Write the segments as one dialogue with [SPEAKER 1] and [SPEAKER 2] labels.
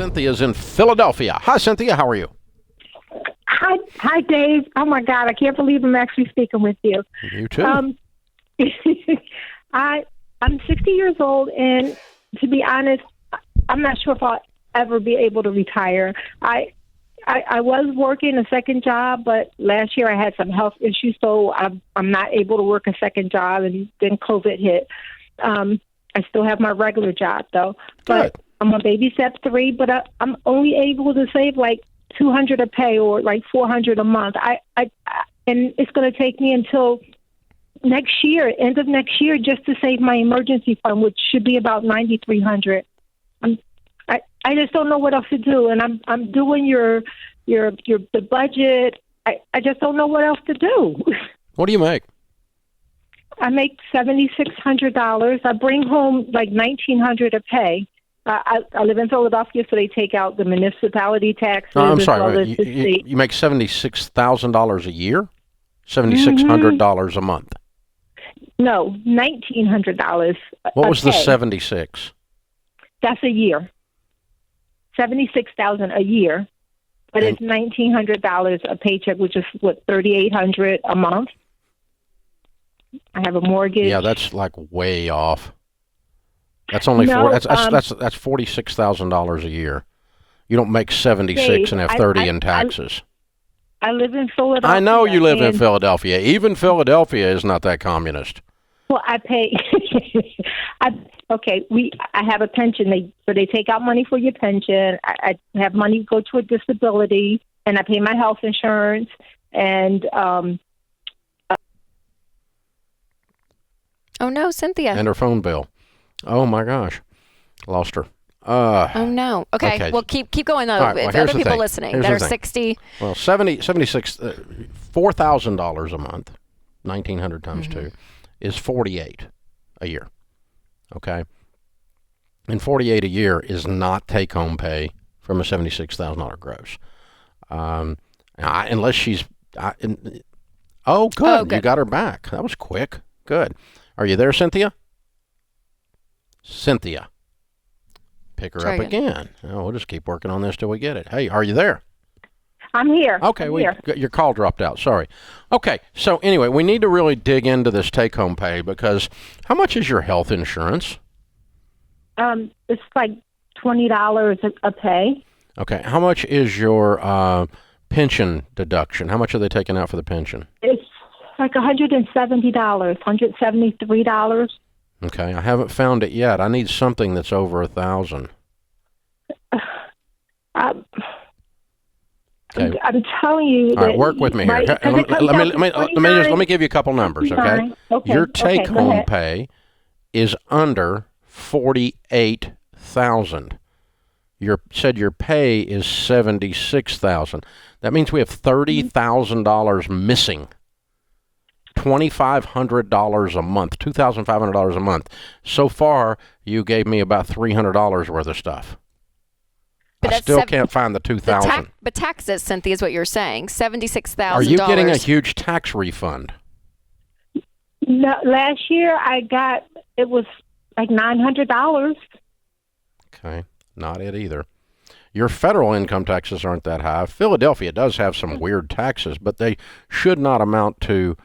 [SPEAKER 1] Cynthia's in Philadelphia. Hi, Cynthia. How are you?
[SPEAKER 2] Hi, Dave. Oh my God, I can't believe I'm actually speaking with you.
[SPEAKER 1] You too.
[SPEAKER 2] I'm 60 years old, and to be honest, I'm not sure if I'll ever be able to retire. I was working a second job, but last year I had some health issues, so I'm not able to work a second job, and then COVID hit. I still have my regular job though, but I'm a baby step 3, but I'm only able to save like $200 a pay or like $400 a month. And it's going to take me until next year, end of next year, just to save my emergency fund, which should be about $9,300. I just don't know what else to do, and I'm doing the budget. I just don't know what else to do.
[SPEAKER 1] What do you make?
[SPEAKER 2] I make $7,600. I bring home like $1,900 a pay. I live in Philadelphia, so they take out the municipality taxes.
[SPEAKER 1] I'm sorry.
[SPEAKER 2] Well
[SPEAKER 1] You make $76,000 a year? $7,600 a month?
[SPEAKER 2] No, $1,900.
[SPEAKER 1] What was the 76?
[SPEAKER 2] That's a year. $76,000 a year, but it's $1,900 a paycheck, which is what, $3,800 a month. I have a mortgage.
[SPEAKER 1] Yeah, that's like way off. That's only that's $46,000 a year. You don't make 76
[SPEAKER 2] Dave,
[SPEAKER 1] and have 30 in taxes.
[SPEAKER 2] I live in Philadelphia.
[SPEAKER 1] I know you live in Philadelphia. Even Philadelphia is not that communist.
[SPEAKER 2] Well, I pay. I have a pension. They take out money for your pension. I have money to go to a disability, and I pay my health insurance. And
[SPEAKER 3] oh no, Cynthia.
[SPEAKER 1] And her phone bill. Oh my gosh, lost her.
[SPEAKER 3] Oh no. Okay. Well, keep going though.
[SPEAKER 1] Right, well,
[SPEAKER 3] if other people listening that are 60.
[SPEAKER 1] Well, 76, $4,000 a month, 1,900 times 2, is $48 a year. Okay, and $48 a year is not take-home pay from a $76,000 gross, unless she's. Good. You got her back. That was quick. Good. Are you there, Cynthia? Cynthia. Pick her up again. Oh, we'll just keep working on this till we get it. Hey, are you there?
[SPEAKER 2] I'm here.
[SPEAKER 1] Okay, your call dropped out. Sorry. Okay, so anyway, we need to really dig into this take-home pay because how much is your health insurance?
[SPEAKER 2] It's like $20 a pay.
[SPEAKER 1] Okay, how much is your pension deduction? How much are they taking out for the pension?
[SPEAKER 2] It's like $170, $173.
[SPEAKER 1] Okay, I haven't found it yet. I need something that's over 1,000. Okay.
[SPEAKER 2] I'm telling you.
[SPEAKER 1] All right, work with me here. Let me give you a couple numbers, okay? Your take-home pay is under $48,000. Your pay is $76,000. That means we have $30,000 missing. $2,500 a month, $2,500 a month. So far, you gave me about $300 worth of stuff. But I still can't find the $2,000.
[SPEAKER 3] But taxes, Cynthia, is what you're saying. $76,000.
[SPEAKER 1] Are you getting a huge tax refund?
[SPEAKER 2] No, last year it was like $900.
[SPEAKER 1] Okay, not it either. Your federal income taxes aren't that high. Philadelphia does have some weird taxes, but they should not amount to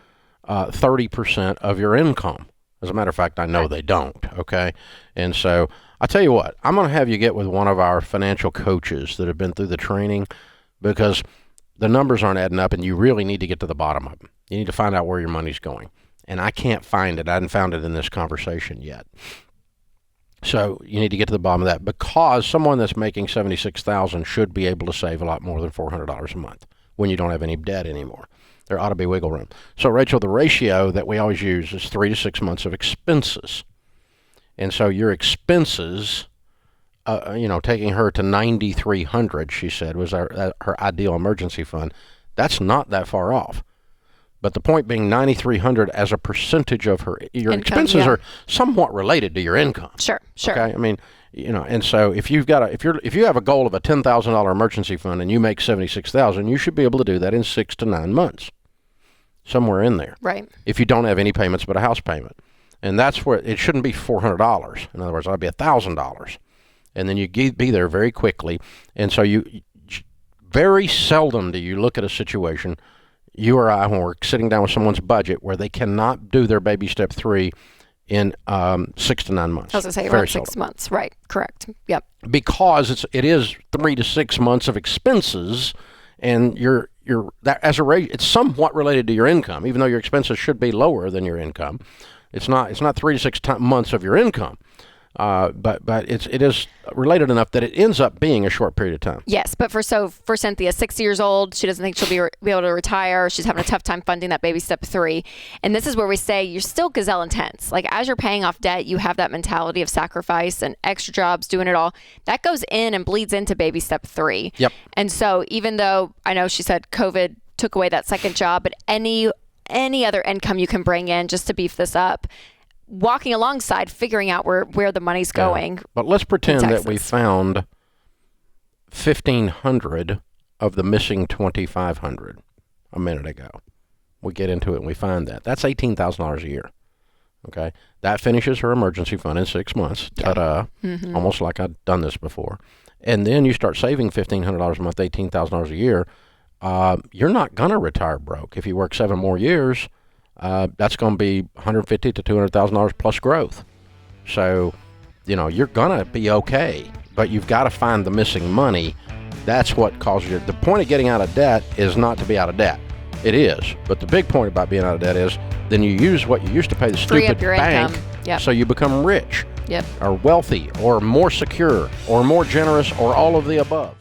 [SPEAKER 1] 30% of your income. As a matter of fact, I know they don't, okay? And so I tell you what, I'm going to have you get with one of our financial coaches that have been through the training because the numbers aren't adding up and you really need to get to the bottom of them. You need to find out where your money's going. And I can't find it. I haven't found it in this conversation yet. So you need to get to the bottom of that because someone that's making $76,000 should be able to save a lot more than $400 a month when you don't have any debt anymore. There ought to be wiggle room. So, Rachel, the ratio that we always use is 3 to 6 months of expenses. And so your expenses, taking her to $9,300, she said, was her ideal emergency fund. That's not that far off. But the point being, $9,300 as a percentage of your income, expenses are somewhat related to your income.
[SPEAKER 3] Sure.
[SPEAKER 1] Okay, I mean, and so if you have a goal of a $10,000 emergency fund and you make $76,000, you should be able to do that in 6 to 9 months, somewhere in there.
[SPEAKER 3] Right.
[SPEAKER 1] If you don't have any payments but a house payment, and that's where it shouldn't be $400. In other words, it'd be $1,000. and then you be there very quickly. And so you very seldom do you look at a situation, you or I, when we're sitting down with someone's budget, where they cannot do their baby step 3 in 6 to 9 months.
[SPEAKER 3] I was going to say
[SPEAKER 1] very
[SPEAKER 3] around 6 months. Right. Correct. Yep.
[SPEAKER 1] Because it is 3 to 6 months of expenses, and you're that as a rate, it's somewhat related to your income, even though your expenses should be lower than your income. It's not 3 to 6 months of your income. But it is related enough that it ends up being a short period of time.
[SPEAKER 3] Yes, but for Cynthia, 60 years old, she doesn't think she'll be able to retire. She's having a tough time funding that baby step 3. And this is where we say you're still gazelle intense. Like, as you're paying off debt, you have that mentality of sacrifice and extra jobs, doing it all. That goes in and bleeds into baby step 3.
[SPEAKER 1] Yep.
[SPEAKER 3] And so even though I know she said COVID took away that second job, but any other income you can bring in just to beef this up, walking alongside, figuring out where the money's going.
[SPEAKER 1] But let's pretend that we found 1,500 of the missing 2,500 a minute ago. We get into it and we find that. That's $18,000 a year. Okay? That finishes her emergency fund in 6 months. Ta-da. Mm-hmm. Almost like I'd done this before. And then you start saving $1,500 a month, $18,000 a year. You're not going to retire broke. If you work 7 more years, that's going to be $150,000 to $200,000 plus growth. So, you're going to be okay, but you've got to find the missing money. That's what causes you. The point of getting out of debt is not to be out of debt. It is. But the big point about being out of debt is then you use what you used to pay the stupid bank, so you become rich, or wealthy, or more secure, or more generous, or all of the above.